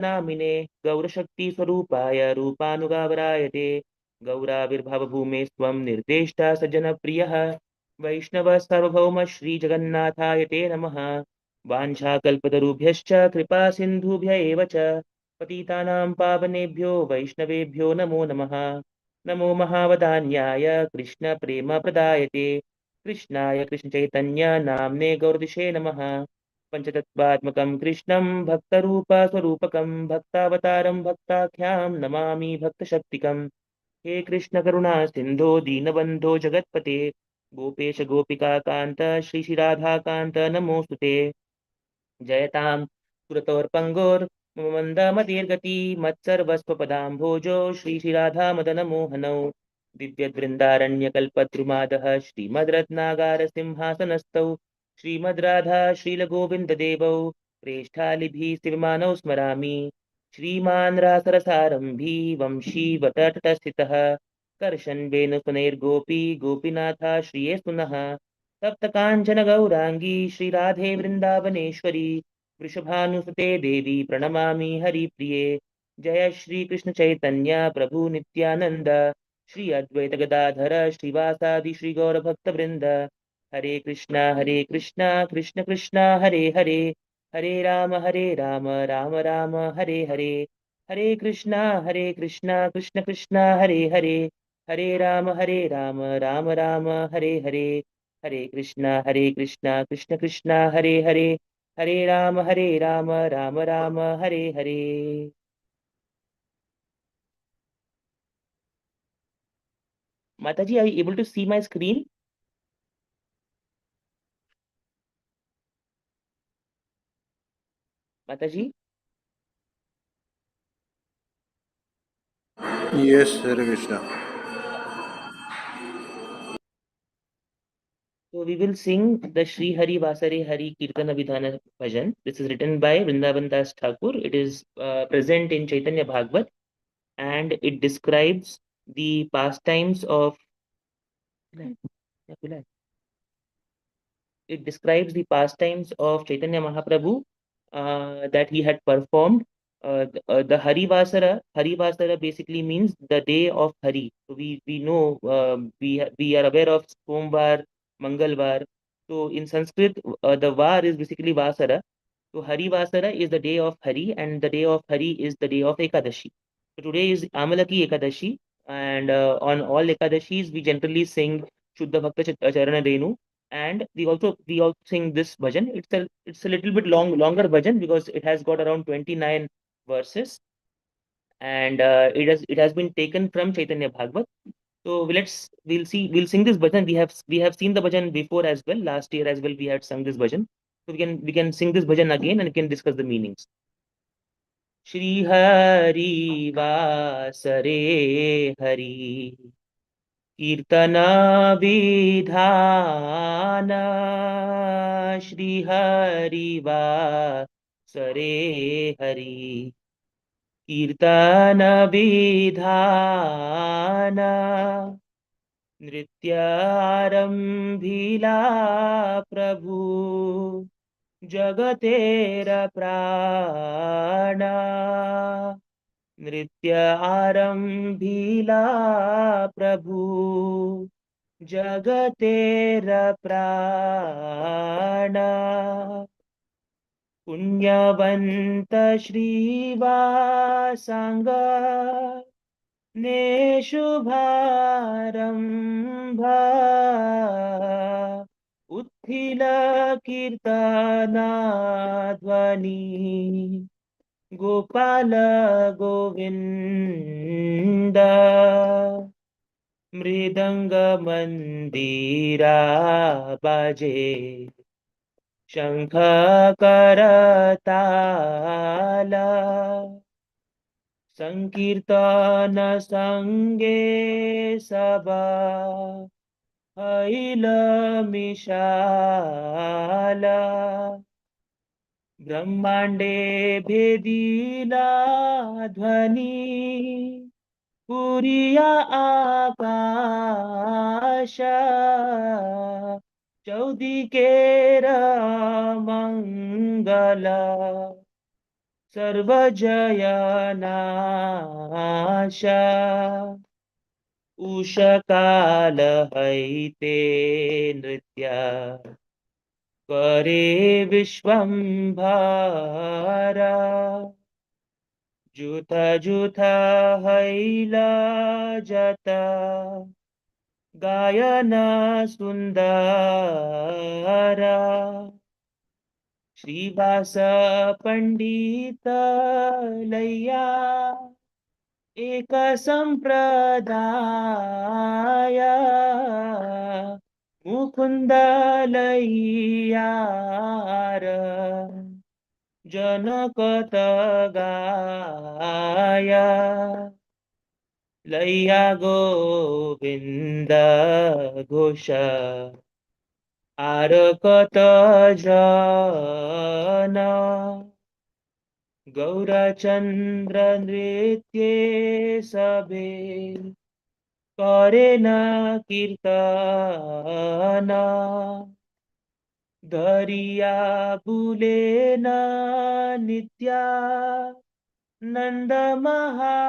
नामिने गौरशक्तिस्वरूपाय रूपानुगावराय ते गौराविर्भवभूमे स्वं निर्देष्टा सज्जनप्रियः वैष्णव सार्वभौम श्रीजगन्नाथाय ते नमः। वाञ्छाकल्पतरुभ्यश्च कृपा सिन्धुभ्य एव च पतितानां पावनेभ्यो वैष्णवेभ्यो नमो नमः। नमो महावदान्याय कृष्णप्रेमप्रदायते कृष्णाय कृष्णचैतन्य नाम्ने गौरदिशे नमः। पञ्चतत्त्वात्मकं कृष्णं भक्तरूपस्वरूपकं भक्तावतारं भक्ताख्यां नमामि भक्तशक्तिकम्। हे कृष्ण करुणा सिन्धो दीनबन्धो जगत्पते गोपेश गोपिकान्त श्री श्री राधा कान्त नमोऽस्तुते। जयतां सुरतोर्पङ्गोर् मम मन्दमतिर्गति मत्सर्वस्वपदाम्भोजो श्री श्री राधा मदन मोहनौ दिव्यवृन्दारण्यकल्पद्रुमादः श्रीमद्रत्नागार सिंहासनस्थौ श्रीमद् राधा श्रीलगोविन्ददेवौ प्रेष्ठालिभिः सेवमानौ स्मरामि। श्रीमान् रासरसारम्भी वंशीवतटस्थितः कर्षन् वेणुसुनैर्गोपी गोपीनाथा श्रिये सुनः तप्तकाञ्चन गौराङ्गी श्रीराधे वृन्दावनेश्वरी वृषभानुसुते देवी प्रणमामि हरिप्रिये। जय श्री कृष्ण चैतन्य प्रभु नित्यानंद श्री अद्वैत गदाधर श्रीवासादि श्री गौर भक्त वृंद। हरे कृष्णा कृष्ण कृष्णा हरे हरे राम राम राम हरे हरे कृष्णा कृष्ण कृष्णा हरे हरे राम राम हरे हरे कृष्णा कृष्ण कृष्णा हरे राम राम राम हरे। Mataji, are you able to see my screen? Mataji? Yes, Hare Krishna. So we will sing the Sri Hari Vasare Hari Kirtana Vidhana Bhajan. This is written by Vrindavan Das Thakur. It is present in Chaitanya Bhagavat and it describes the pastimes of it describes the pastimes of Chaitanya Mahaprabhu that he had performed. The Hari Vasara basically means the day of Hari. So we know we are aware of Somvar, Mangalvar. So in Sanskrit, the Var is basically Vasara. So Hari Vasara is the day of Hari, and the day of Hari is the day of Ekadashi. So today is Amalaki Ekadashi, and on all Ekadashis we generally sing Shuddha Bhakta Charana Renu, and we also sing this bhajan. It's a little bit longer bhajan because it has got around 29 verses, and it has been taken from Chaitanya Bhagavat. So we'll sing this bhajan. We have seen the bhajan before as well. Last year as well we had sung this bhajan. So we can sing this bhajan again and we can discuss the meanings. Shri Hari Vasare Hari कीर्तना विधान सरे हरि कीर्तन विधान नृत्यारंभिला प्रभु जगतेर प्राण नृत्य आरंभिला प्रभु जगतेर प्राण पुण्यवंत श्रीवासांग ने शुभारंभ उत्थिल कीर्तना ध्वनि गोपाल गोविंद मृदंग मंदिरा बाजे शंख करताल संकीर्तन संगे सबा हैल मिशाल ब्रह्मांडे भेदीला ध्वनि पुरिया आकाश चौदिकेर मंगल सर्वजय नाशा उषकाल हैते नृत्य करे विश्वंभरा जुथ जुथ हैला जता गायन सुंदरा श्रीवास पंडित लैया एक संप्रदाय मुकुंद लैयार जनकत गाया लैया गोविंद घोष आरकत जन गौरचंद्र नृत्ये सबे करे न कीर्तन धरिया बुले न नित्या नंद महाबली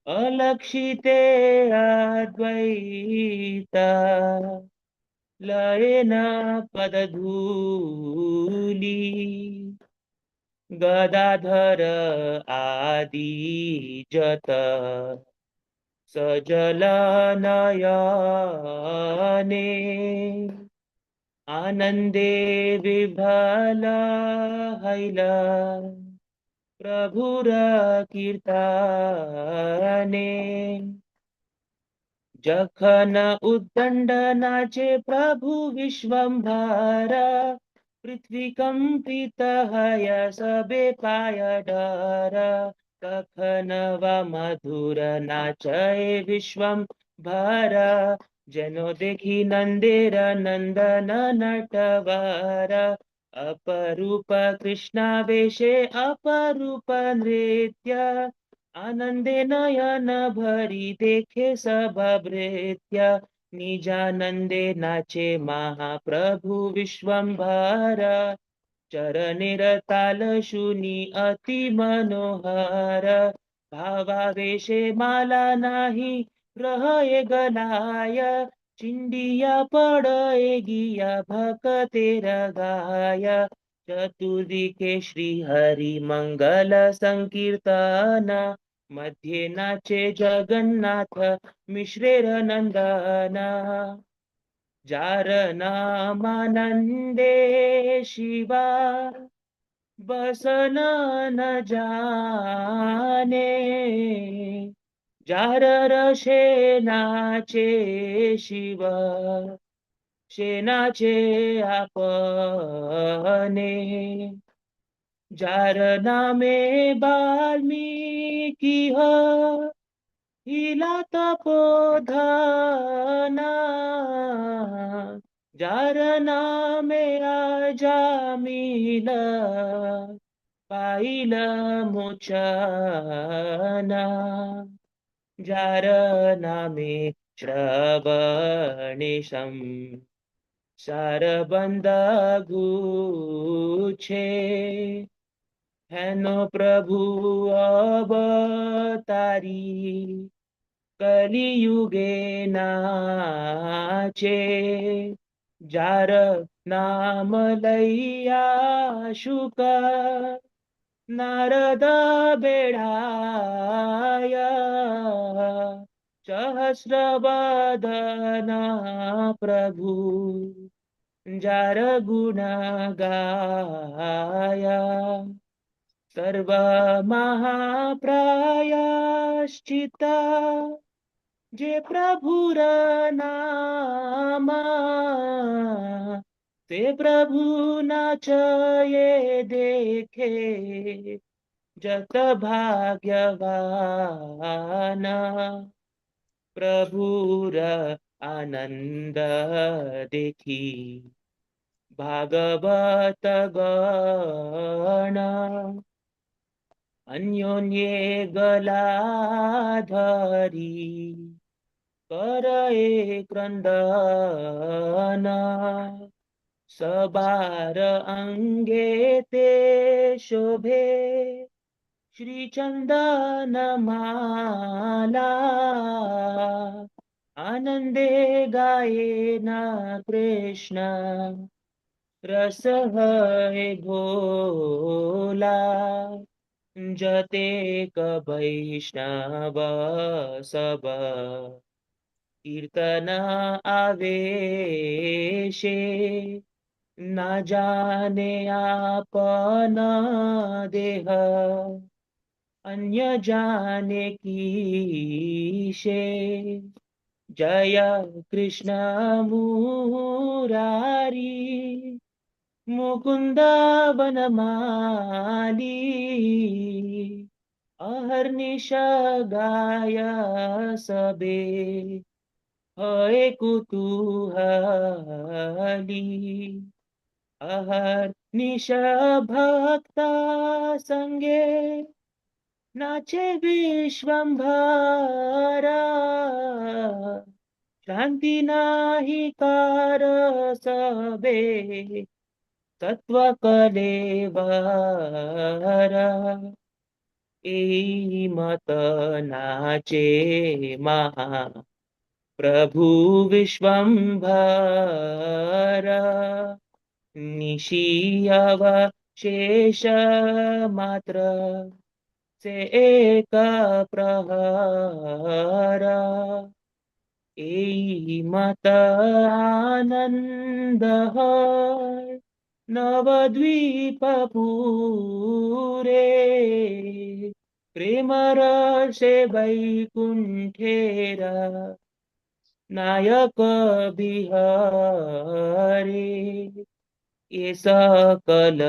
अलक्षिते अद्वैता लयेन पदधूली गदाधर आदि जत सजल नयने आनंदे विभल हैल प्रभुर कीर्तने जखन उद्दंड नाचे प्रभु विश्वंभर पृथ्वी कंपित हय सबे पाय डर कखन व मधुर नाचय विश्वंभर जनो देखी नंदेर नंदन नटवर अपरूप कृष्णावेशे अपरूप नृत्य आनंदे नयन भरी देखे सब भृत्य निजानंदे नाचे महाप्रभु विश्वंभर चरणेर ताल शुनी अति मनोहर भावावेशे माला नाही रहे गलाय चिंडिया पड़े गिया भक्तेर गाय चतुर्दिके श्री हरि मंगल संकीर्तन मध्ये नाचे जगन्नाथ मिश्रेर नंदन जार नामानंदे शिवा बसन न जाने जार रशे नाचे शिव शेनाचे आपने जार नामे वाल्मीकि हिला तपोधना जार नामे अजामिल पाइल मोचना जार नामे श्रवणेशम सारबंद गुछे हेनो प्रभु अवतारी कलियुगे नाचे जार नाम लैया शुक नारद बेढ़ाय सहस्रवदन प्रभु जार गुण गाया सर्व महाप्रायश्चित जे प्रभुर नामा ते प्रभु नाचये देखे जत भाग्यवान प्रभुर आनंद देखी भागवत गण अन्योन्ये गला धरी करे क्रंदन सबार अंगे ते शोभे श्रीचंदन माला आनंदे गाये ना कृष्ण रस है भोला जतेक वैष्णव सब कीर्तन आवेशे ना जाने आपन देह अन्य जाने कीशे जय कृष्ण मुरारी मुकुंद वनमाली अहर्निश गाय सबे हय कुतूहली अहर्निश भक्ता संगे नाचे विश्वंभरा शांती नाही कार सबे तत्व कलेवरा एई मत नाचे महा प्रभु विश्वंभरा निशियव शेष मात्र से एक प्रहरा एई मत आनंद है नवद्वीप पूरे प्रेम रसे वैकुंठेरा नायक बिहारी ये सकल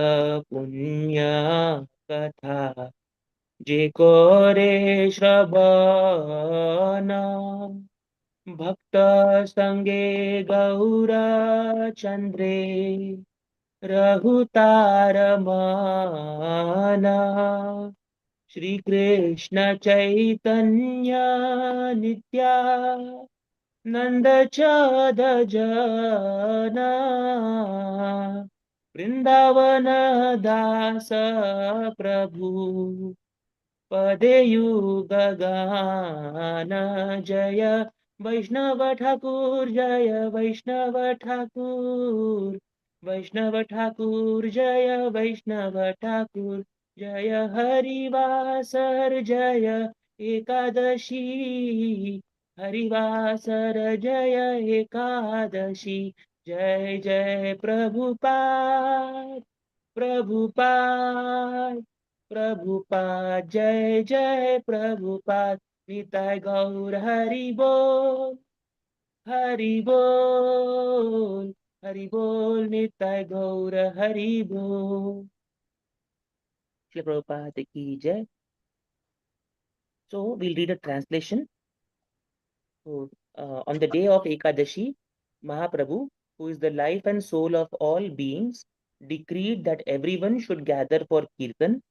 पुण्य कथा जे कोरे श्रवण भक्त संगे गौर चंद्रे रघुतार माना श्री कृष्ण चैतन्य नित्या नंद जना वृंदावन दास प्रभु पदे युगगान जय वैष्णव ठाकुर जय वैष्णव ठाकुर वैष्णव ठाकुर जय वैष्णव ठाकुर जय हरिवासर जय एकादशी हरिवासर जय एकादशी जय जय प्रभुपाद प्रभुपाद प्रभुपाद जय जय प्रभुपाद निताय गौर हरि बोल निताय गौर हरि बोल श्री प्रभुपाद की जय. So we'll read a translation. So, on the day of Ekadashi, Mahaprabhu, who is the life and soul of all beings, decreed that everyone should gather for Kirtan.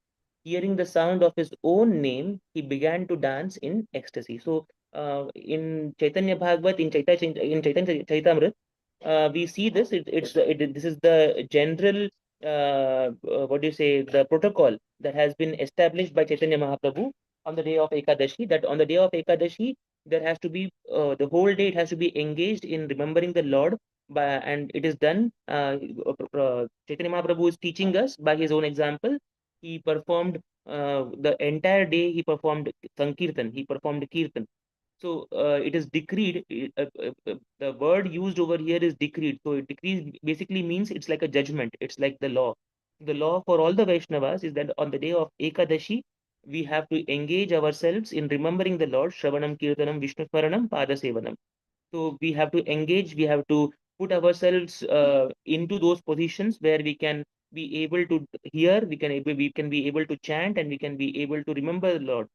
Hearing the sound of his own name, he began to dance in ecstasy. So, in Chaitanya Bhagavat, in Chaitanya Chaitamrit, we see this. This is the general, what do you say, the protocol that has been established by Chaitanya Mahaprabhu on the day of Ekadashi. That on the day of Ekadashi, there has to be the whole day. It has to be engaged in remembering the Lord. And it is done. Chaitanya Mahaprabhu is teaching us by his own example. He performed the entire day. He performed Sankirtan. He performed Kirtan. So it is decreed. The word used over here is decreed. So it decrees basically means it's like a judgment. It's like the law. The law for all the Vaishnavas is that on the day of Ekadashi, we have to engage ourselves in remembering the Lord, Shravanam, Kirtanam, Vishnu Smaranam, Pada Sevanam. So we have to engage, we have to put ourselves into those positions where we can be able to hear, we can be able to chant, and we can be able to remember the Lord.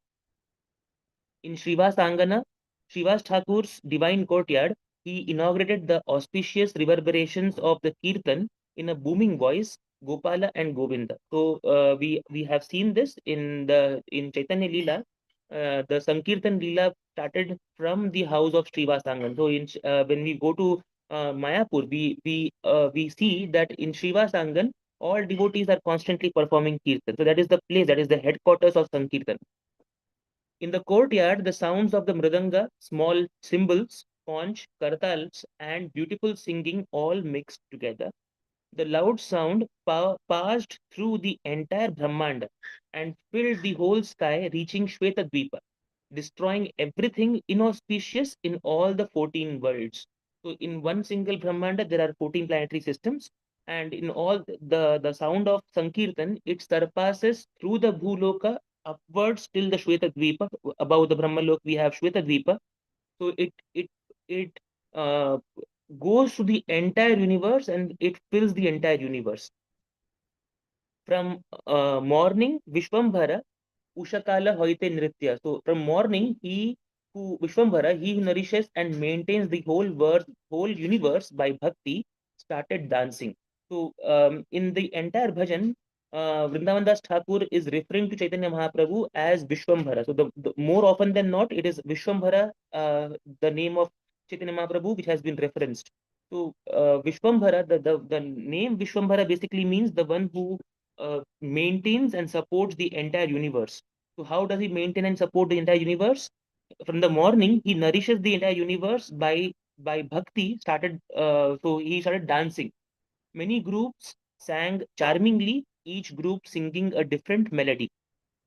In Srivas Angana, Srivas Thakur's divine courtyard, he inaugurated the auspicious reverberations of the Kirtan in a booming voice, Gopala and Govinda. So we have seen this in Chaitanya Leela. The Sankirtan Leela started from the house of Srivas Angan. So when we go to Mayapur, we see that in Shiva Sangan, all devotees are constantly performing kirtan. So that is the place, that is the headquarters of Sankirtan. In the courtyard, the sounds of the mridanga, small cymbals, conch, kartals, and beautiful singing all mixed together. The loud sound passed through the entire Brahmanda and filled the whole sky, reaching Shvetadvipa, destroying everything inauspicious in all the 14 worlds. So, in one single Brahmanda, there are 14 planetary systems, and in all the sound of Sankirtan, it surpasses through the Bhuloka upwards till the Shvetadvipa. Above the Brahmalok, we have Shvetadvipa. So, it uh, goes to the entire universe and it fills the entire universe. From morning, Vishwambhara, Ushakala Hoite Nritya. So from morning, he who Vishwambhara, he who nourishes and maintains the whole universe by bhakti, started dancing. So in the entire bhajan, Vrindavan Das Thakur is referring to Chaitanya Mahaprabhu as Vishwambhara. So the more often than not, it is Vishwambhara, the name of Chaitanya Mahaprabhu, which has been referenced. So Vishwambhara, the name Vishwambhara basically means the one who maintains and supports the entire universe. So how does he maintain and support the entire universe? From the morning, he nourishes the entire universe by bhakti. So he started dancing. Many groups sang charmingly, each group singing a different melody.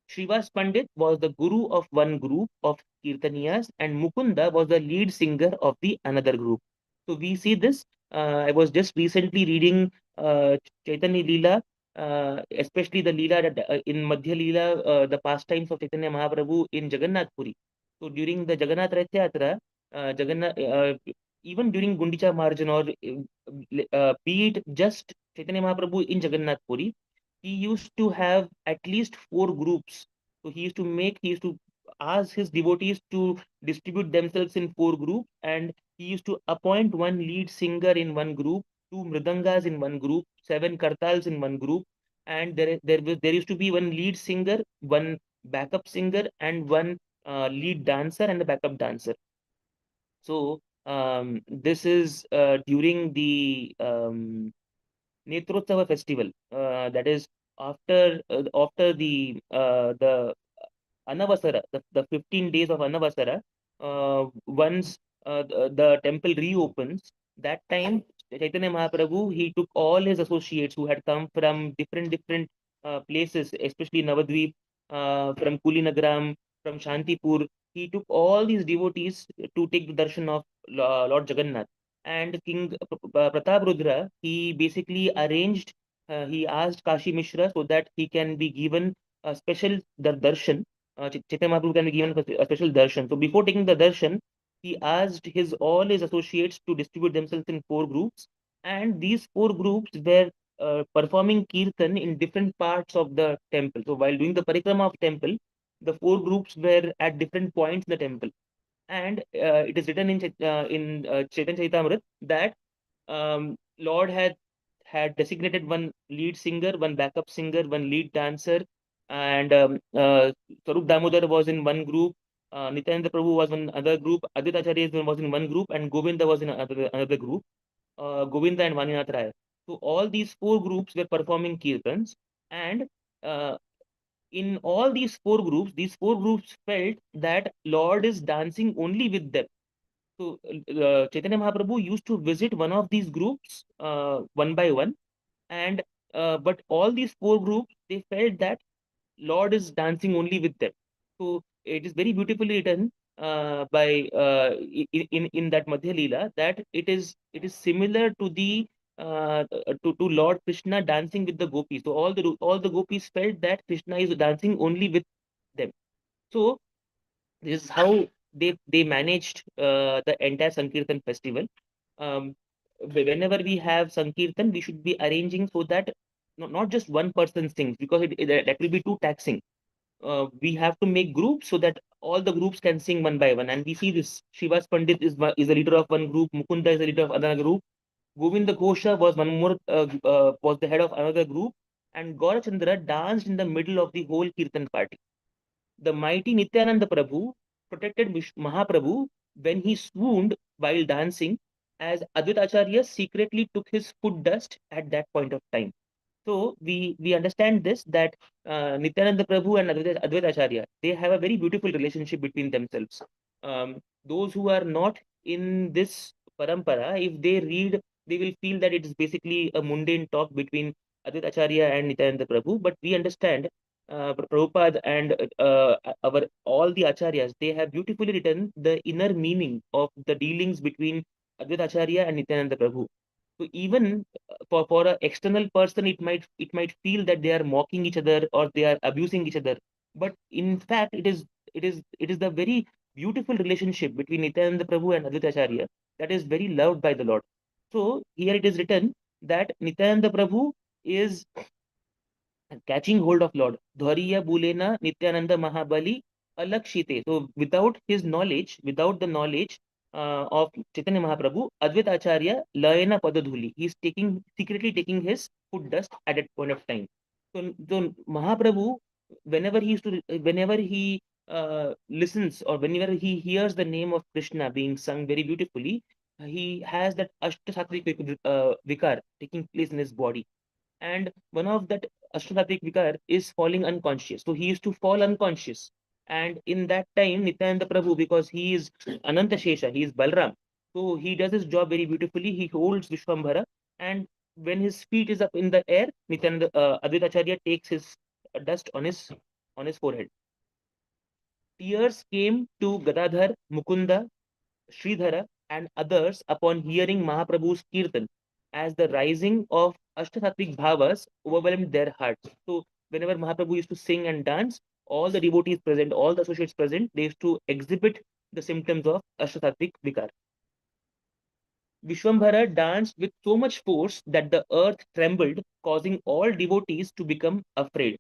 Srivas Pandit was the guru of one group of Kirtaniyas, and Mukunda was the lead singer of the another group. So we see this. I was just recently reading Chaitanya Leela, especially the Leela in Madhya Leela, the pastimes of Chaitanya Mahaprabhu in Jagannath Puri. So during the Jagannath Rath Yatra, even during Gundicha Marjan or be it just Chaitanya Mahaprabhu in Jagannath Puri, he used to have at least four groups. So he used to ask his devotees to distribute themselves in four groups, and he used to appoint one lead singer in one group, two mridangas in one group, seven kartals in one group, and there used to be one lead singer, one backup singer, and one lead dancer and a backup dancer. So this is during the Netrotsava festival. That is after the Anavasara, the 15 days of Anavasara. Once the temple reopens, that time Chaitanya Mahaprabhu, he took all his associates who had come from different places, especially Navadvip, from Kulinagaram, from Shantipur. He took all these devotees to take the darshan of Lord Jagannath. And King Prataprudra, he basically he asked Kashi Mishra so that he can be given a special darshan. Chaitanya Mahaprabhu can be given a special darshan. So before taking the darshan, he asked all his associates to distribute themselves in four groups, and these four groups were performing kirtan in different parts of the temple. So while doing the parikrama of temple, the four groups were at different points in the temple, and it is written in Chaitanya Charitamrita that Lord had designated one lead singer, one backup singer, one lead dancer, and Sarup Damodar was in one group, Nityananda Prabhu was in another group, Aditya Acharya was in one group, and Govinda was in another group, Govinda and Vaninath Rai. So all these four groups were performing kirtans, and uh, in all these four groups felt that Lord is dancing only with them. So Chaitanya Mahaprabhu used to visit one of these groups one by one, and but all these four groups, they felt that Lord is dancing only with them. So it is very beautifully written by in that Madhya Leela that it is similar to the to Lord Krishna dancing with the gopis. So all the gopis felt that Krishna is dancing only with them. So this is how they managed the entire Sankirtan festival. Um, Whenever we have Sankirtan, we should be arranging so that not just one person sings, because that will be too taxing. We have to make groups so that all the groups can sing one by one. And we see this. Shivas Pandit is the leader of one group. Mukunda is the leader of another group. Govinda Ghosha was was the head of another group. And Gaurachandra danced in the middle of the whole Kirtan party. The mighty Nityananda Prabhu protected Mahaprabhu when he swooned while dancing. as Advaita Acharya secretly took his foot dust at that point of time. So we understand this, that Nityananda Prabhu and Advaita Acharya, they have a very beautiful relationship between themselves. Those who are not in this parampara, if they read, they will feel that it is basically a mundane talk between Advaita Acharya and Nityananda Prabhu. But we understand Prabhupada and our all the acharyas, they have beautifully written the inner meaning of the dealings between Advaita Acharya and Nityananda Prabhu. So even for an external person, it might feel that they are mocking each other or they are abusing each other. But in fact, it is the very beautiful relationship between Nityananda Prabhu and Advaita Acharya that is very loved by the Lord. So here it is written that Nityananda Prabhu is catching hold of Lord. Dhariya Bulena Nityananda Mahabali Alakshite. So without the knowledge of Chaitanya Mahaprabhu, Advaita Acharya Layana Padadhuli. He is secretly taking his foot dust at that point of time. So Mahaprabhu, whenever he listens or whenever he hears the name of Krishna being sung very beautifully, he has that Ashtasattvik vikar taking place in his body, and one of that Ashtasattvic Vikar is falling unconscious. So he used to fall unconscious. And in that time, Nityananda Prabhu, because he is Ananta Shesha, he is Balram. So he does his job very beautifully. He holds Vishwambhara. And when his feet is up in the air, Advaita Acharya takes his dust on his forehead. Tears came to Gadadhar, Mukunda, Sridhara, and others upon hearing Mahaprabhu's Kirtan, as the rising of Ashtasattvic Bhavas overwhelmed their hearts. So, whenever Mahaprabhu used to sing and dance, all the devotees present, all the associates present, they used to exhibit the symptoms of Ashtasattvic Vikar. Vishwambhara danced with so much force that the earth trembled, causing all devotees to become afraid.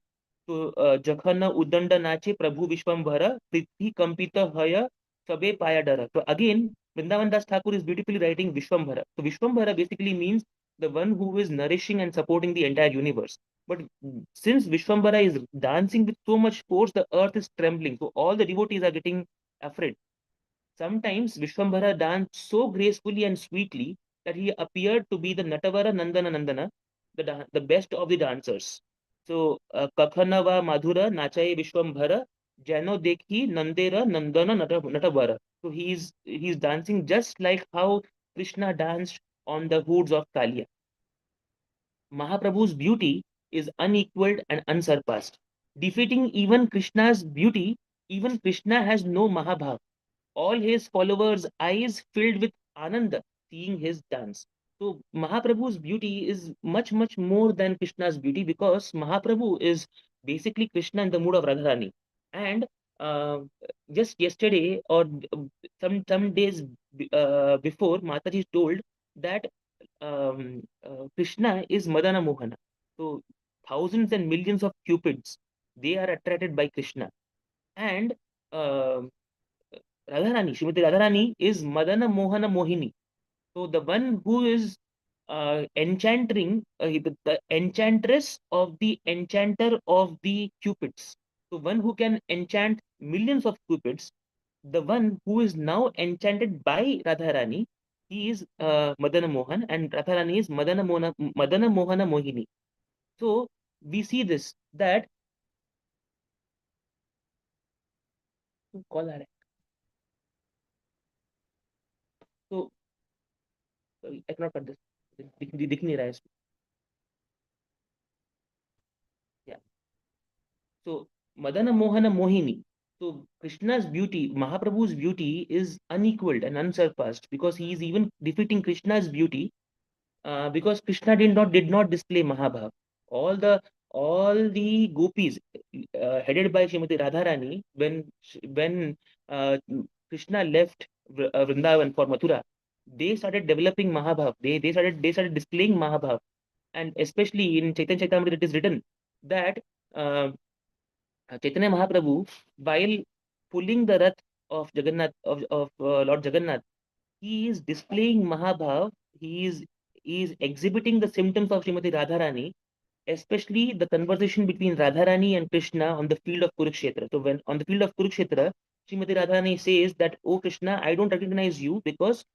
So, Jakhana Udanda Nache Prabhu Vishwambhara Prithvi Kampita Haya Sabe Payadara. So, again, Vrindavan Das Thakur is beautifully writing Vishwambhara. So, Vishwambhara basically means the one who is nourishing and supporting the entire universe. But since Vishwambhara is dancing with so much force, the earth is trembling. So, all the devotees are getting afraid. Sometimes Vishwambhara danced so gracefully and sweetly that he appeared to be the Natavara Nandana Nandana, the best of the dancers. So, Kakhanava Madhura Nachaye Vishwambhara, Jano Dekhi Nandera Nandana Natavara. So he's dancing just like how Krishna danced on the hoods of Kalia. Mahaprabhu's beauty is unequaled and unsurpassed. Defeating even Krishna's beauty, even Krishna has no Mahabhav. All his followers' eyes filled with ananda seeing his dance. So Mahaprabhu's beauty is much, much more than Krishna's beauty, because Mahaprabhu is basically Krishna in the mood of Radharani. And uh, just yesterday or some days before, Mataji told that Krishna is Madana Mohana. So thousands and millions of cupids, they are attracted by Krishna. And uh, Radharani, Srimati Radharani is Madana Mohana Mohini. So the one who is enchanting, the enchantress of the enchanter of the cupids. So one who can enchant millions of cupids, the one who is now enchanted by Radharani, he is Madana Mohan, and Radharani is Madana Mohana Mohini. So we see this, that call her. So sorry, I cannot cut this. दिख नहीं रहा है इसमें. Yeah. So Madana Mohana Mohini. So Krishna's beauty, Mahaprabhu's beauty is unequaled and unsurpassed, because he is even defeating Krishna's beauty, because Krishna did not display Mahabhav. All the all the gopis headed by Srimati Radharani, when Krishna left Vrindavan for Mathura, they started developing Mahabhav. They started displaying Mahabhav, and especially in Chaitanya Chaitamrita it is written that uh, Chaitanya Mahaprabhu, while pulling the rath of Jagannath of Lord Jagannath, he is displaying Mahabhav. He is exhibiting the symptoms of Srimati Radharani, especially the conversation between Radharani and Krishna on the field of Kurukshetra. So when on the field of Kurukshetra, Srimati Radharani says that, "Oh Krishna, I don't recognize you because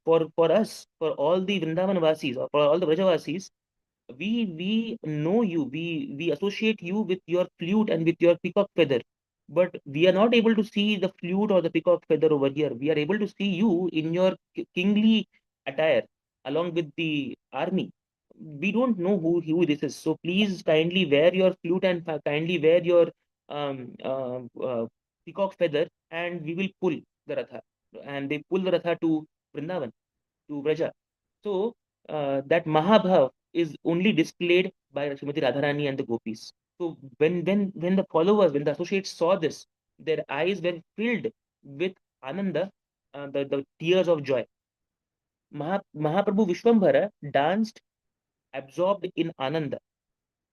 for us, for all the Vrindavan Vasis, or for all the Brajavasis, we know you, we associate you with your flute and with your peacock feather, but we are not able to see the flute or the peacock feather over here. We are able to see you in your kingly attire along with the army. We don't know who this is, so please kindly wear your flute and kindly wear your peacock feather, and we will pull the ratha. And they pull the ratha to Vrindavan, to Vraja. So that Mahabhav is only displayed by Srimati Radharani and the gopis. So when the followers, when the associates saw this, their eyes were filled with Ananda, the tears of joy. Mahaprabhu Vishwambhara danced absorbed in Ananda.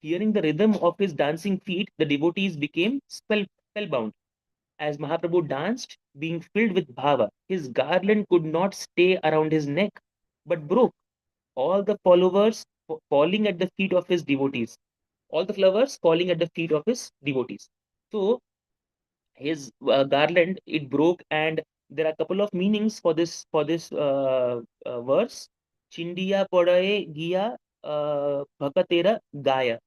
Hearing the rhythm of his dancing feet, the devotees became spellbound. As Mahaprabhu danced, being filled with bhava, his garland could not stay around his neck, but broke. All the followers falling at the feet of his devotees. All the flowers falling at the feet of his devotees. So his garland, it broke, and there are a couple of meanings for this verse. Chindiya podaye giya bhakatera gaya.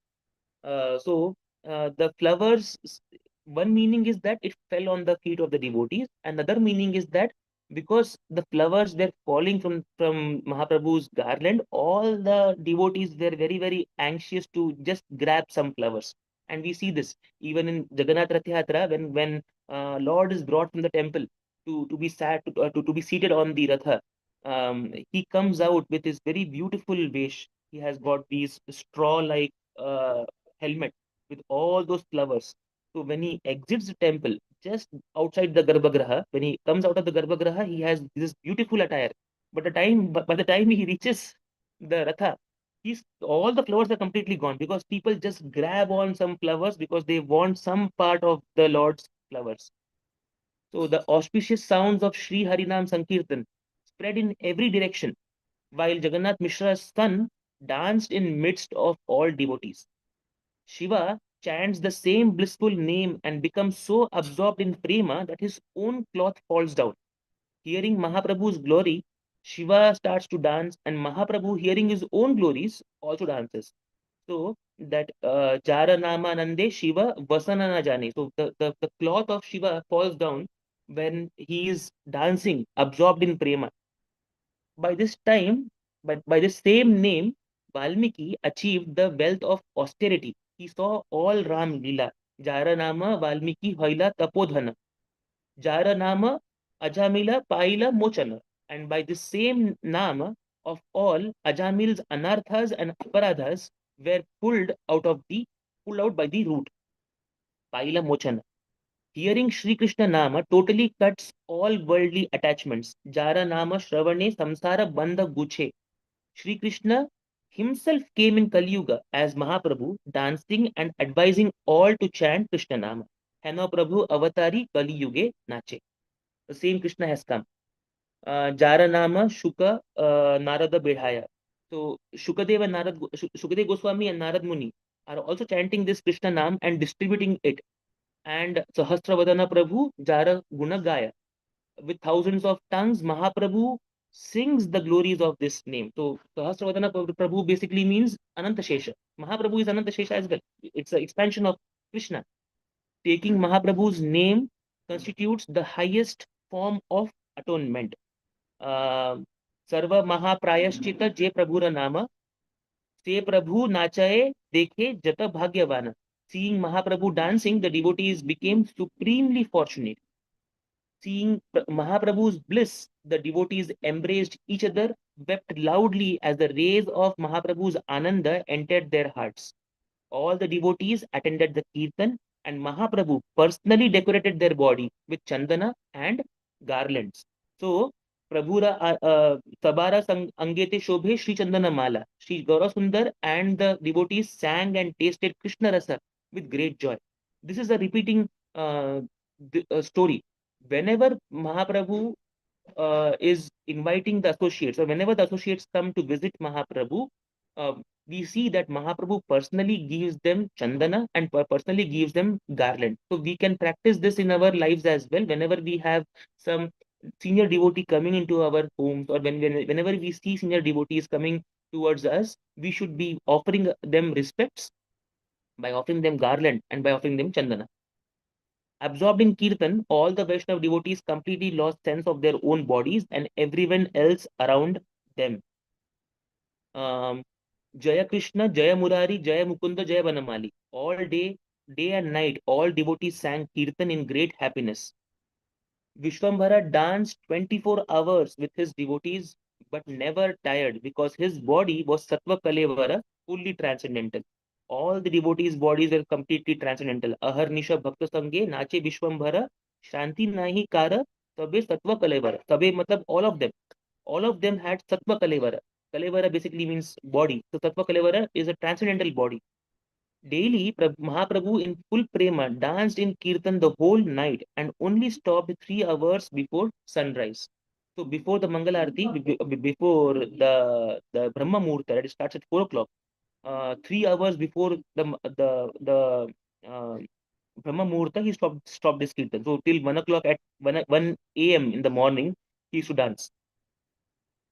The flowers, one meaning is that it fell on the feet of the devotees. Another meaning is that because the flowers were falling from Mahaprabhu's garland, all the devotees were very anxious to just grab some flowers. And we see this even in Jagannath Rath Yatra, when Lord is brought from the temple to be sat to be seated on the Ratha. He comes out with his very beautiful vesh. He has got these straw-like helmet with all those flowers. So when he exits the temple, just outside the Garbhagriha, when he comes out of the Garbhagriha, he has this beautiful attire. But by the time he reaches the Ratha, he's all the flowers are completely gone, because people just grab on some flowers because they want some part of the Lord's flowers. So the auspicious sounds of Sri Harinam Sankirtan spread in every direction, while Jagannath Mishra's son danced in midst of all devotees. Shiva chants the same blissful name and becomes so absorbed in prema that his own cloth falls down. Hearing Mahaprabhu's glory, Shiva starts to dance, and Mahaprabhu, hearing his own glories, also dances. So that Jara Nama Nande Shiva Vasana na Jane. So the cloth of Shiva falls down when he is dancing, absorbed in prema. By this time, by the same name, Valmiki achieved the wealth of austerity. He saw all Ram Lila. Jara Nama Valmiki Hoila Tapodhana. Jara Nama Ajamila Paila Mochana. And by the same Nama of all, Ajamil's anarthas and aparadhas were pulled out by the root. Paila Mochana. Hearing Sri Krishna Nama totally cuts all worldly attachments. Jara Nama Shravane Samsara Bandha Guche. Sri Krishna himself came in Kali Yuga as Mahaprabhu, dancing and advising all to chant Krishna Nama. Heno Prabhu Avatari Kali Yuge Nache. The same Krishna has come. Jara Nama Shuka Narada Bedhaya. So Shukadeva and Shukadeva Goswami and Narad Muni are also chanting this Krishna Nam and distributing it. And Sahasravadana Prabhu Jara Gunagaya. With thousands of tongues, Mahaprabhu sings the glories of this name. So Sahasravadana Prabhu basically means Ananta Shesha. Mahaprabhu is Ananta Shesha as well. It's an expansion of Krishna. Taking Mahaprabhu's name constitutes the highest form of atonement. Sarva Mahaprayashchita Je Prabhura Nama Se Prabhu Nachaye Dekhe Jata Bhagyavana. Seeing Mahaprabhu dancing, the devotees became supremely fortunate. Seeing Mahaprabhu's bliss, the devotees embraced each other, wept loudly as the rays of Mahaprabhu's Ananda entered their hearts. All the devotees attended the Kirtan, and Mahaprabhu personally decorated their body with chandana and garlands. So, Prabhura Sabara Angete Shobhe Sri Chandana Mala. Sri Gaurasundar and the devotees sang and tasted Krishna Rasa with great joy. This is a repeating story. Whenever Mahaprabhu is inviting the associates, or whenever the associates come to visit Mahaprabhu, uh, we see that Mahaprabhu personally gives them chandana and personally gives them garland. So we can practice this in our lives as well. Whenever we have some senior devotee coming into our homes, or whenever we see senior devotees coming towards us, we should be offering them respects by offering them garland and by offering them chandana. Absorbed in Kirtan, all the Vaishnava devotees completely lost sense of their own bodies and everyone else around them. Um, Jaya Krishna, Jaya Murari, Jaya Mukunda, Jaya Vanamali. All day and night, all devotees sang Kirtan in great happiness. Vishwambhara danced 24 hours with his devotees but never tired because his body was Sattva Kalevara, fully transcendental. All the devotees' bodies were completely transcendental. Aharnisha Bhakta Sange, Nache Vishwambhara, Shanti Nahi Kara, Sabe Sattva Kalevara. Sabe matlab all of them. All of them had Sattva Kalevara. Kalevara basically means body. So Sattva Kalevara is a transcendental body. Daily, Mahaprabhu in full prema danced in Kirtan the whole night and only stopped 3 hours before sunrise. So before the Mangala Arati, before the Brahma Muhurta, that starts at 4 o'clock, 3 hours before the Brahma Muhurta, he stopped this Kirtan. So till 1 o'clock at 1 a.m. in the morning, he used to dance.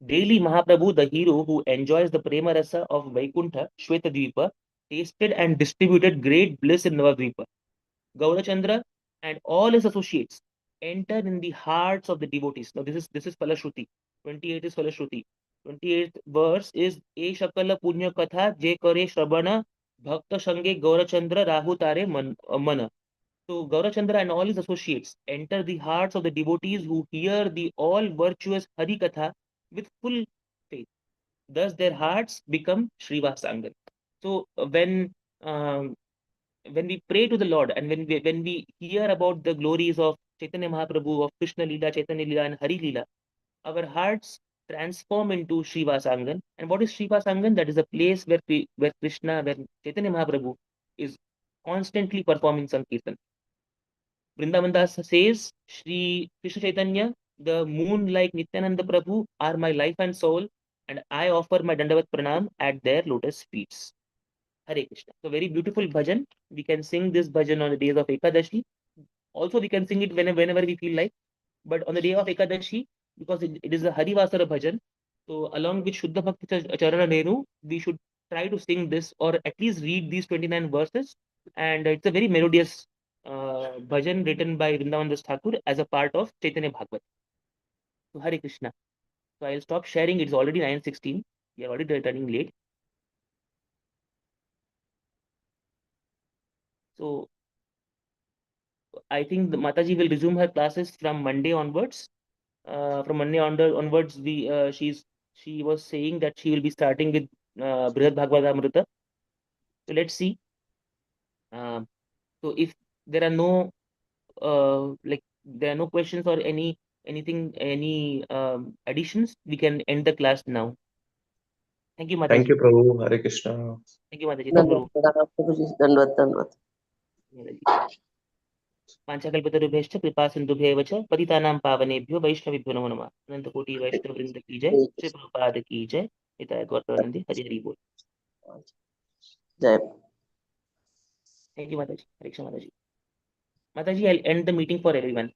Daily Mahaprabhu, the hero who enjoys the prema rasa of Vaikuntha, Shvetadvipa, tasted and distributed great bliss in Navadvipa. Gaurachandra and all his associates enter in the hearts of the devotees. Now this is Falashruti. 28 is Falashruti. 28th verse is E Shakala Punya Katha Je Kare Shravana Bhakta Sange Gaurachandra Rahutare Mana. So Gaurachandra and all his associates enter the hearts of the devotees who hear the all virtuous Hari Katha with full faith. Thus their hearts become Srivasangan. So um, when we pray to the Lord and when we hear about the glories of Chaitanya Mahaprabhu, of Krishna Lila, Chaitanya Lila, and Hari Lila, our hearts transform into Srivasangan. And what is Srivasangan? That is a place where Krishna, where Chaitanya Mahaprabhu is constantly performing Sankirtan. Vrindavan Das says, Shri Krishna Chaitanya, the moon like Nityananda Prabhu are my life and soul, and I offer my Dandavat Pranam at their lotus feet. Hare Krishna. So very beautiful bhajan. We can sing this bhajan on the days of Ekadashi. Also, we can sing it whenever we feel like. But on the day of Ekadashi, because it is a Harivasara bhajan, so along with Shuddha Bhakti Charana Nenu, we should try to sing this or at least read these 29 verses. And it's a very melodious bhajan written by Vrindavan Das Thakur as a part of Chaitanya Bhagavad. So Hare Krishna. So I'll stop sharing. It's already 9:16. We are already turning late. So I think the Mataji will resume her classes from Monday onwards. From Monday onwards, she was saying that she will be starting with Brihad Bhagavatamrita. So let's see. Um, so if there are no there are no questions or any additions, we can end the class now. Thank you, Thank Mataji. you, Prabhu. Hare Krishna. Thank you, Mataji. Thank you, धन्यवाद प्रणाम प्रभु जी, धन्यवाद धन्यवाद। Mataji. पांचकल्पतरुभ्यश्च कृपा सिन्धुभ्येव च पतितानां पावनेभ्यो वैष्णवेभ्यो नमो नमः। अनंत कोटि वैष्णव वृंद की जय, श्री प्रभुपाद की जय। हिताय गौरवानंदी हरि हरि बोल। जय। Thank you, Mataji. Hare Krishna, Mataji. Mataji, I'll end the meeting for everyone.